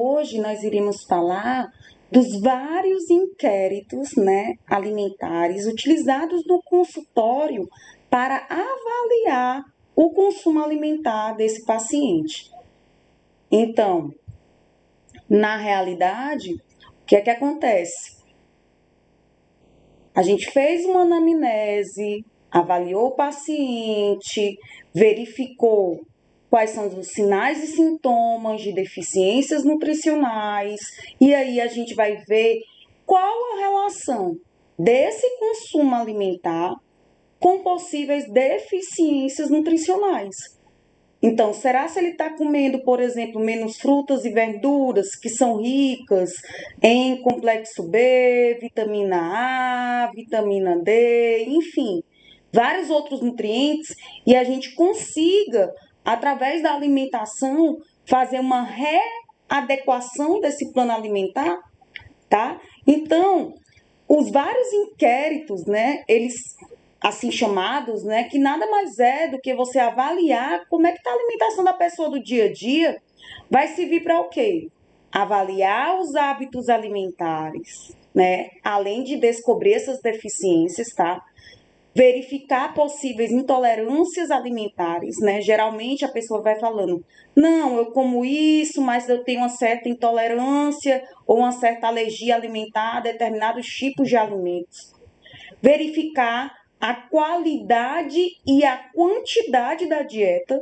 Hoje nós iremos falar dos vários inquéritos, alimentares utilizados no consultório para avaliar o consumo alimentar desse paciente. Então, na realidade, o que é que acontece? A gente fez uma anamnese, avaliou o paciente, verificou quais são os sinais e sintomas de deficiências nutricionais, e aí a gente vai ver qual a relação desse consumo alimentar com possíveis deficiências nutricionais. Então, será se ele está comendo, por exemplo, menos frutas e verduras que são ricas em complexo B, vitamina A, vitamina D, enfim, vários outros nutrientes, e a gente consiga, através da alimentação, fazer uma readequação desse plano alimentar, tá? Então, os vários inquéritos, eles assim chamados, que nada mais é do que você avaliar como é que está a alimentação da pessoa do dia a dia, vai servir para o quê? Avaliar os hábitos alimentares, além de descobrir essas deficiências, tá? Verificar possíveis intolerâncias alimentares, Geralmente a pessoa vai falando, não, eu como isso, mas eu tenho uma certa intolerância ou uma certa alergia alimentar a determinados tipos de alimentos. Verificar a qualidade e a quantidade da dieta.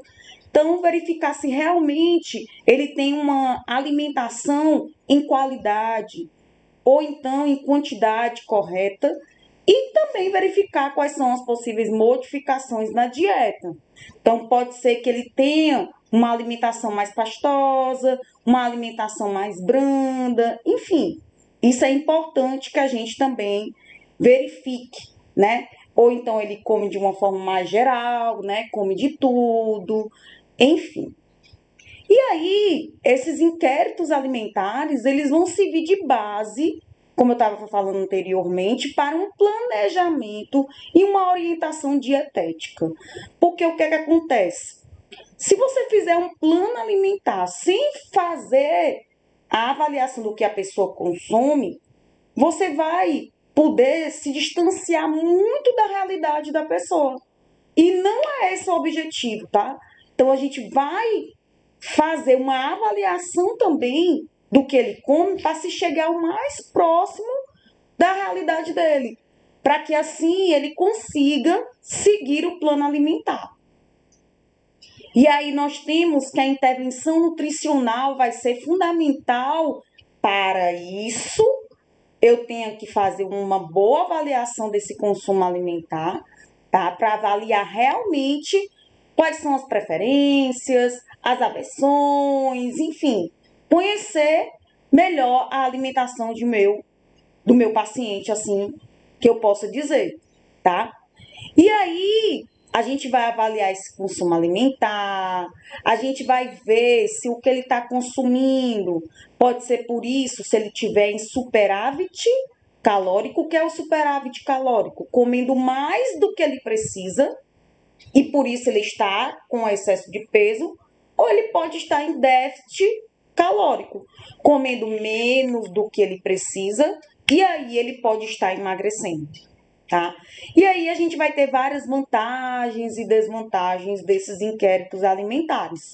Então, verificar se realmente ele tem uma alimentação em qualidade ou então em quantidade correta. E também verificar quais são as possíveis modificações na dieta. Então, pode ser que ele tenha uma alimentação mais pastosa, uma alimentação mais branda, enfim. Isso é importante que a gente também verifique, Ou então ele come de uma forma mais geral, Come de tudo, enfim. E aí, esses inquéritos alimentares, eles vão servir de base, como eu estava falando anteriormente, para um planejamento e uma orientação dietética. Porque o que é que acontece? Se você fizer um plano alimentar sem fazer a avaliação do que a pessoa consome, você vai poder se distanciar muito da realidade da pessoa. E não é esse o objetivo, tá? Então, a gente vai fazer uma avaliação também do que ele come para se chegar o mais próximo da realidade dele, para que assim ele consiga seguir o plano alimentar. E aí nós temos que a intervenção nutricional vai ser fundamental para isso. Eu tenho que fazer uma boa avaliação desse consumo alimentar, tá? Para avaliar realmente quais são as preferências, as aversões, enfim, conhecer melhor a alimentação do meu paciente, assim, que eu possa dizer, tá? E aí, a gente vai avaliar esse consumo alimentar, a gente vai ver se o que ele está consumindo pode ser por isso, se ele tiver em superávit calórico. O que é o superávit calórico? Comendo mais do que ele precisa e por isso ele está com excesso de peso, ou ele pode estar em déficit calórico, comendo menos do que ele precisa, e aí ele pode estar emagrecendo, tá? E aí a gente vai ter várias vantagens e desvantagens desses inquéritos alimentares.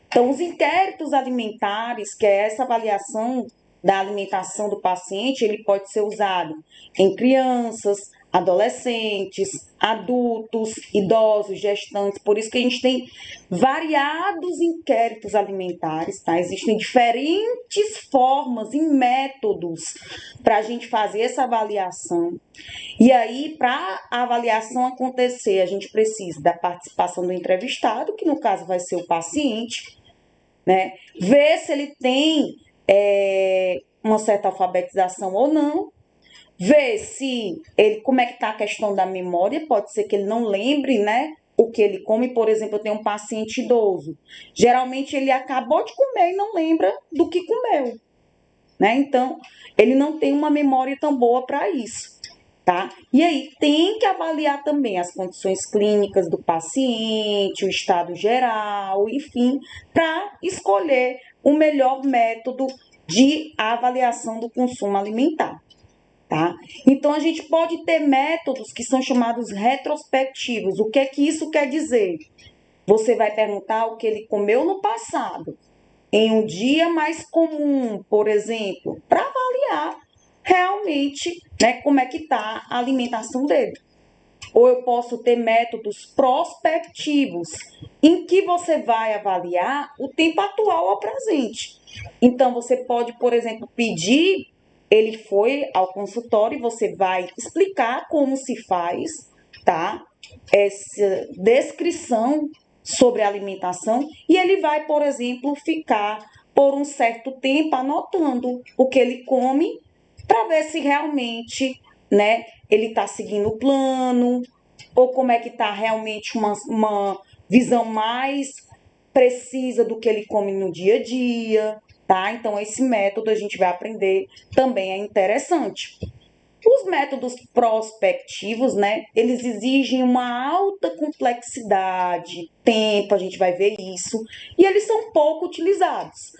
Então, os inquéritos alimentares, que é essa avaliação da alimentação do paciente, ele pode ser usado em crianças, adolescentes, adultos, idosos, gestantes. Por isso que a gente tem variados inquéritos alimentares, tá? Existem diferentes formas e métodos para a gente fazer essa avaliação. E aí, para a avaliação acontecer, a gente precisa da participação do entrevistado, que no caso vai ser o paciente, ver se ele tem uma certa alfabetização ou não, ver se ele, como é que está a questão da memória, pode ser que ele não lembre, o que ele come. Por exemplo, eu tenho um paciente idoso, geralmente ele acabou de comer e não lembra do que comeu, então ele não tem uma memória tão boa para isso, tá? E aí tem que avaliar também as condições clínicas do paciente, o estado geral, enfim, para escolher o melhor método de avaliação do consumo alimentar. Tá? Então, a gente pode ter métodos que são chamados retrospectivos. O que é que isso quer dizer? Você vai perguntar o que ele comeu no passado, em um dia mais comum, por exemplo, para avaliar realmente, né, como é que está a alimentação dele. Ou eu posso ter métodos prospectivos, em que você vai avaliar o tempo atual ao presente. Então, você pode, por exemplo, pedir, ele foi ao consultório e você vai explicar como se faz, tá? Essa descrição sobre a alimentação e ele vai, por exemplo, ficar por um certo tempo anotando o que ele come para ver se realmente, né, ele está seguindo o plano ou como é que está realmente uma visão mais precisa do que ele come no dia a dia, tá? Então, esse método a gente vai aprender também é interessante. Os métodos prospectivos, né, eles exigem uma alta complexidade, tempo, a gente vai ver isso, e eles são pouco utilizados.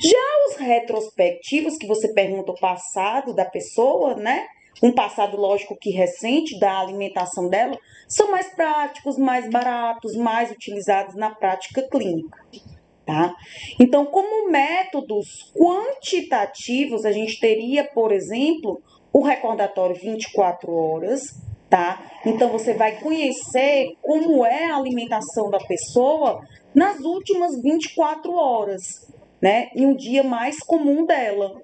Já os retrospectivos, que você pergunta o passado da pessoa, né, um passado lógico que recente da alimentação dela, são mais práticos, mais baratos, mais utilizados na prática clínica. Tá? Então, como métodos quantitativos, a gente teria, por exemplo, o recordatório 24 horas, tá? Então, você vai conhecer como é a alimentação da pessoa nas últimas 24 horas, né? Em um dia mais comum dela.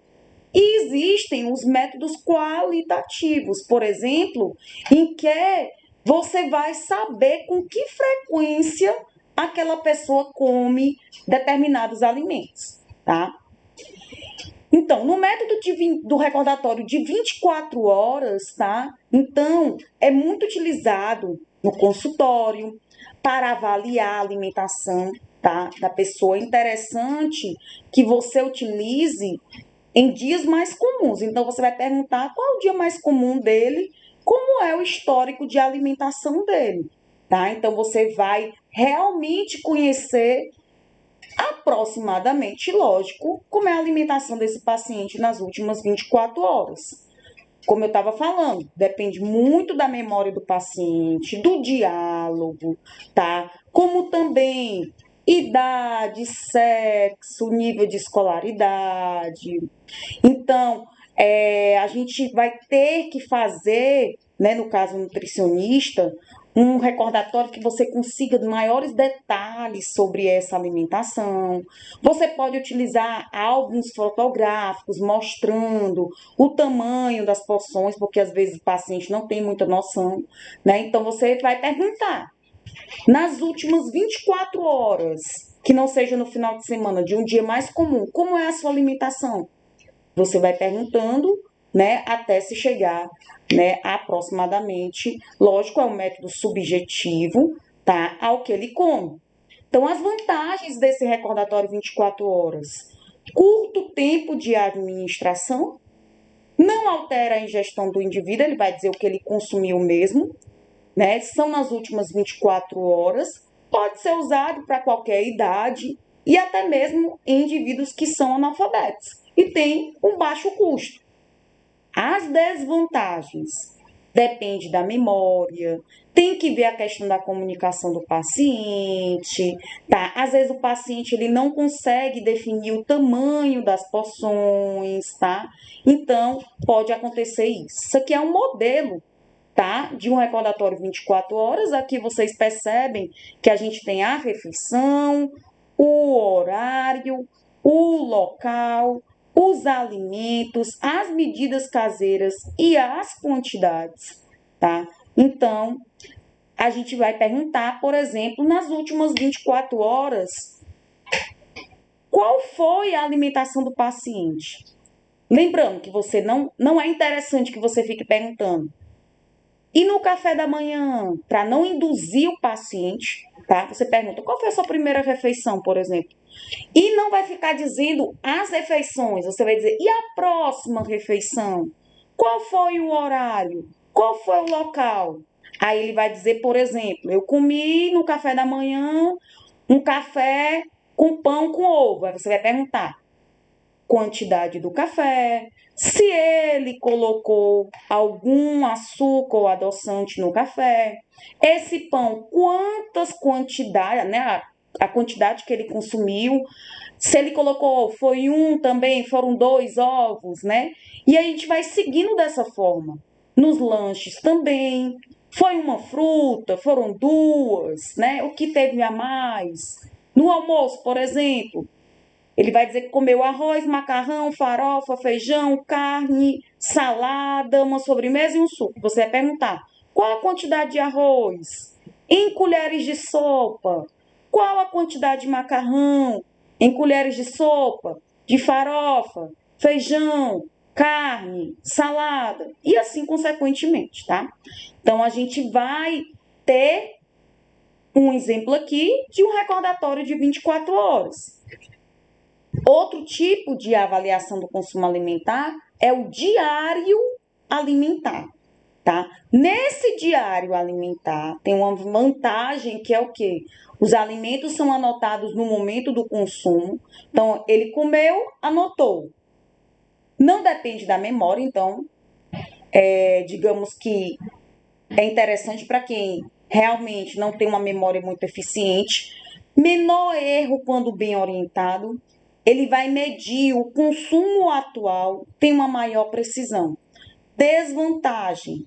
E existem os métodos qualitativos, por exemplo, em que você vai saber com que frequência aquela pessoa come determinados alimentos, tá? Então, no método do recordatório de 24 horas, tá? Então, é muito utilizado no consultório para avaliar a alimentação, tá? Da pessoa. É interessante que você utilize em dias mais comuns. Então, você vai perguntar qual é o dia mais comum dele, como é o histórico de alimentação dele, tá? Então, você vai realmente conhecer aproximadamente, lógico, como é a alimentação desse paciente nas últimas 24 horas. Como eu estava falando, depende muito da memória do paciente, do diálogo, tá? Como também idade, sexo, nível de escolaridade. Então, a gente vai ter que fazer, né, no caso nutricionista, um recordatório que você consiga maiores detalhes sobre essa alimentação. Você pode utilizar álbuns fotográficos mostrando o tamanho das porções, porque às vezes o paciente não tem muita noção, né? Então você vai perguntar: nas últimas 24 horas, que não seja no final de semana, de um dia mais comum, como é a sua alimentação? Você vai perguntando, né, até se chegar, né, aproximadamente. Lógico, é um método subjetivo, tá, ao que ele come. Então, as vantagens desse recordatório 24 horas: curto tempo de administração, não altera a ingestão do indivíduo, ele vai dizer o que ele consumiu mesmo, né? São nas últimas 24 horas, pode ser usado para qualquer idade e até mesmo em indivíduos que são analfabetos e tem um baixo custo. As desvantagens depende da memória, tem que ver a questão da comunicação do paciente, tá? Às vezes o paciente ele não consegue definir o tamanho das porções, tá? Então, pode acontecer isso. Isso aqui é um modelo, tá? De um recordatório 24 horas. Aqui vocês percebem que a gente tem a refeição, o horário, o local, os alimentos, as medidas caseiras e as quantidades, tá? Então, a gente vai perguntar, por exemplo, nas últimas 24 horas, qual foi a alimentação do paciente? Lembrando que você não é interessante que você fique perguntando. E no café da manhã, para não induzir o paciente, tá? Você pergunta, qual foi a sua primeira refeição, por exemplo? E não vai ficar dizendo as refeições, você vai dizer, e a próxima refeição? Qual foi o horário? Qual foi o local? Aí ele vai dizer, por exemplo, eu comi no café da manhã um café com pão com ovo. Aí você vai perguntar quantidade do café, se ele colocou algum açúcar ou adoçante no café, esse pão, quantas quantidades, né, a quantidade que ele consumiu, se ele colocou, foi um também, foram 2 ovos, né? E aí a gente vai seguindo dessa forma. Nos lanches também, foi uma fruta, foram 2, né? O que teve a mais? No almoço, por exemplo, ele vai dizer que comeu arroz, macarrão, farofa, feijão, carne, salada, uma sobremesa e um suco. Você vai perguntar: qual a quantidade de arroz? Em colheres de sopa. Qual a quantidade de macarrão? Em colheres de sopa, de farofa, feijão, carne, salada e assim consequentemente, tá? Então a gente vai ter um exemplo aqui de um recordatório de 24 horas. Outro tipo de avaliação do consumo alimentar é o diário alimentar, tá? Nesse diário alimentar tem uma vantagem que é o quê? Os alimentos são anotados no momento do consumo. Então, ele comeu, anotou. Não depende da memória, então, digamos que é interessante para quem realmente não tem uma memória muito eficiente. Menor erro quando bem orientado, ele vai medir o consumo atual, tem uma maior precisão. Desvantagem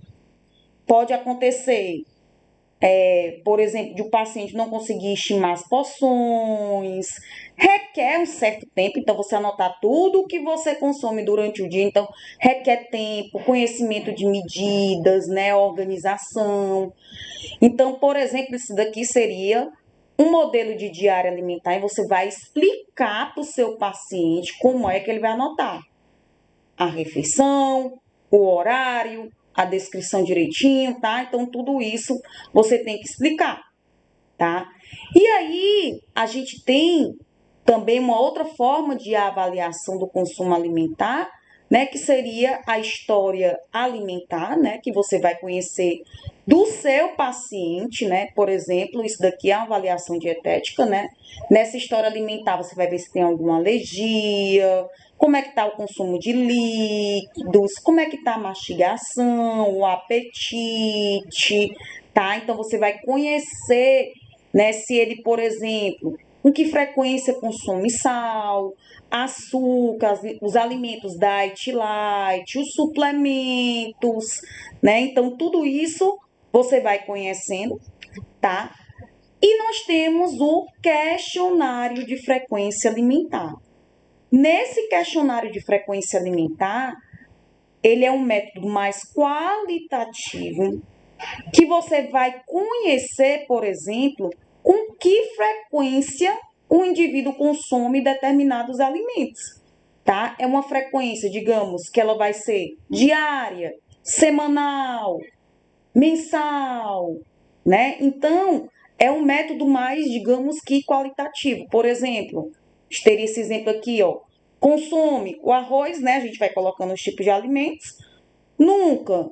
pode acontecer, por exemplo, de o paciente não conseguir estimar as porções, requer um certo tempo, então você anotar tudo o que você consome durante o dia, então requer tempo, conhecimento de medidas, né, organização. Então, por exemplo, isso daqui seria um modelo de diário alimentar e você vai explicar para o seu paciente como é que ele vai anotar a refeição, o horário, a descrição direitinho, tá? Então, tudo isso você tem que explicar, tá? E aí, a gente tem também uma outra forma de avaliação do consumo alimentar, né, que seria a história alimentar, né, que você vai conhecer do seu paciente, né? Por exemplo, isso daqui é uma avaliação dietética, né? Nessa história alimentar você vai ver se tem alguma alergia, como é que está o consumo de líquidos, como é que está a mastigação, o apetite, tá? Então você vai conhecer, né, se ele, por exemplo, com que frequência consome sal, açúcar, os alimentos diet light, os suplementos, né? Então tudo isso você vai conhecendo, tá? E nós temos o questionário de frequência alimentar. Nesse questionário de frequência alimentar, ele é um método mais qualitativo que você vai conhecer, por exemplo, com que frequência o indivíduo consome determinados alimentos, tá? É uma frequência, digamos, que ela vai ser diária, semanal, mensal, né? Então, é um método mais, digamos que qualitativo. Por exemplo, teria esse exemplo aqui, ó. Consome o arroz, né? A gente vai colocando os tipos de alimentos. Nunca.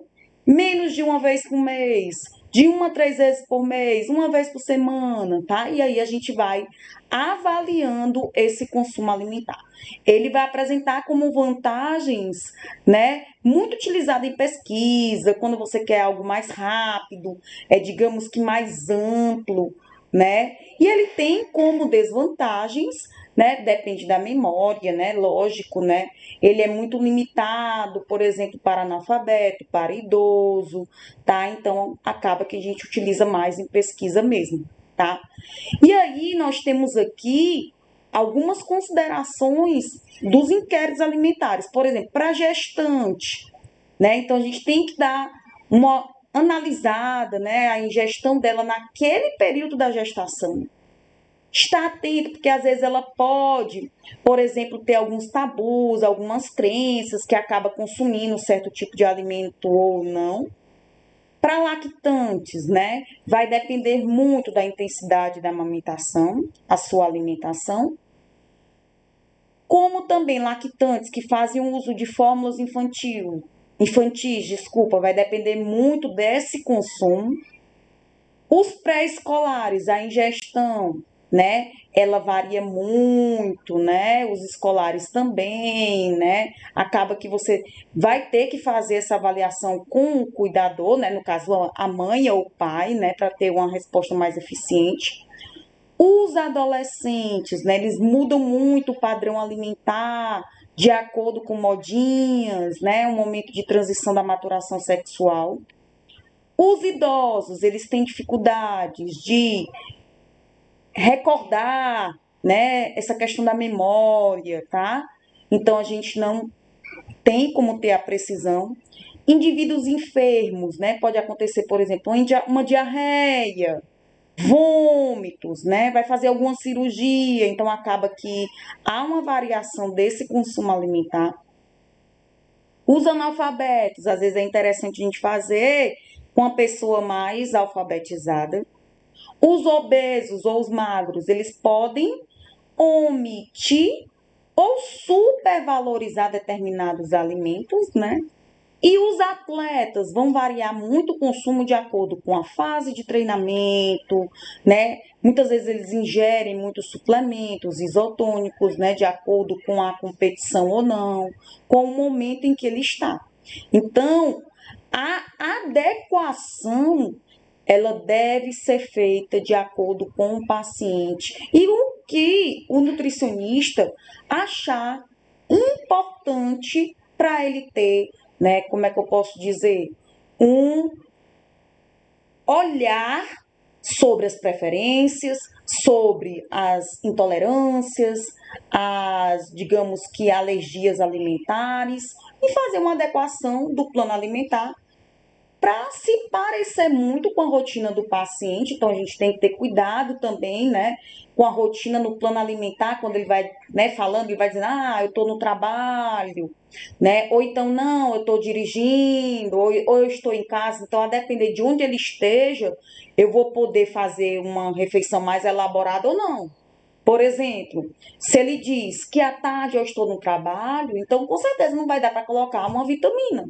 Menos de uma vez por mês. De 1 a 3 vezes por mês, uma vez por semana, tá? E aí a gente vai avaliando esse consumo alimentar. Ele vai apresentar como vantagens, né? Muito utilizado em pesquisa, quando você quer algo mais rápido, digamos que mais amplo, né? E ele tem como desvantagens, né? Depende da memória, né? Lógico, né? Ele é muito limitado, por exemplo, para analfabeto, para idoso, tá? Então acaba que a gente utiliza mais em pesquisa mesmo, tá? E aí nós temos aqui algumas considerações dos inquéritos alimentares, por exemplo, para gestante, né? Então a gente tem que dar uma analisada, né, a ingestão dela naquele período da gestação. Está atento, porque às vezes ela pode, por exemplo, ter alguns tabus, algumas crenças que acaba consumindo certo tipo de alimento ou não. Para lactantes, né, vai depender muito da intensidade da amamentação, a sua alimentação. Como também lactantes que fazem uso de fórmulas infantis, desculpa, vai depender muito desse consumo. Os pré-escolares, a ingestão, né? ela varia muito, né? Os escolares também, né? Acaba que você vai ter que fazer essa avaliação com o cuidador, né? No caso, a mãe ou o pai, né? Para ter uma resposta mais eficiente. Os adolescentes, né? Eles mudam muito o padrão alimentar de acordo com modinhas, né? Um momento de transição da maturação sexual. Os idosos, eles têm dificuldades de recordar, né, essa questão da memória, tá? Então a gente não tem como ter a precisão. Indivíduos enfermos, né? Pode acontecer, por exemplo, uma diarreia, vômitos, né? Vai fazer alguma cirurgia, então acaba que há uma variação desse consumo alimentar. Os analfabetos, às vezes é interessante a gente fazer com a pessoa mais alfabetizada. Os obesos ou os magros, eles podem omitir ou supervalorizar determinados alimentos, né? E os atletas vão variar muito o consumo de acordo com a fase de treinamento, né? Muitas vezes eles ingerem muitos suplementos isotônicos, né? De acordo com a competição ou não, com o momento em que ele está. Então, a adequação ela deve ser feita de acordo com o paciente e o que o nutricionista achar importante para ele ter, né, como é que eu posso dizer, um olhar sobre as preferências, sobre as intolerâncias, as, digamos que, alergias alimentares e fazer uma adequação do plano alimentar para se parecer muito com a rotina do paciente. Então a gente tem que ter cuidado também, né, com a rotina no plano alimentar, quando ele vai, né, falando, ele vai dizendo, eu estou no trabalho, né, ou então, não, eu estou dirigindo, ou eu estou em casa. Então, a depender de onde ele esteja, eu vou poder fazer uma refeição mais elaborada ou não. Por exemplo, se ele diz que à tarde eu estou no trabalho, então com certeza não vai dar para colocar uma vitamina,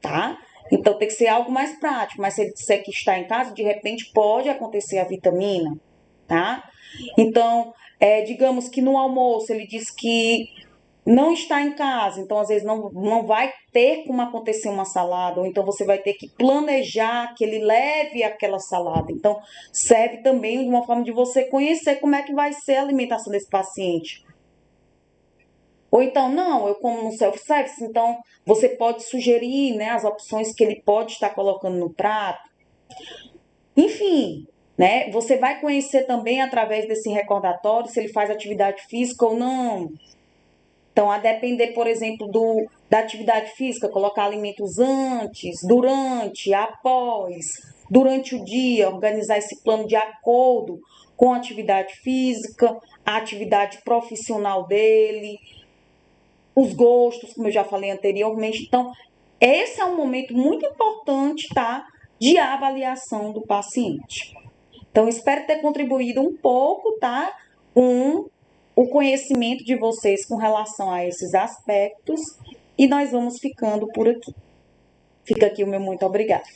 tá? Então tem que ser algo mais prático, mas se ele disser que está em casa, de repente pode acontecer a vitamina, tá? Então, digamos que no almoço ele diz que não está em casa, então às vezes não vai ter como acontecer uma salada, ou então você vai ter que planejar que ele leve aquela salada. Então, serve também de uma forma de você conhecer como é que vai ser a alimentação desse paciente. Ou então, não, eu como no self-service, então você pode sugerir, né, as opções que ele pode estar colocando no prato. Enfim, né, você vai conhecer também através desse recordatório se ele faz atividade física ou não. Então, a depender, por exemplo, da atividade física, colocar alimentos antes, durante, após, durante o dia, organizar esse plano de acordo com a atividade física, a atividade profissional dele, os gostos, como eu já falei anteriormente. Então, esse é um momento muito importante, tá? De avaliação do paciente. Então, espero ter contribuído um pouco, tá? Com o conhecimento de vocês com relação a esses aspectos. E nós vamos ficando por aqui. Fica aqui o meu muito obrigado.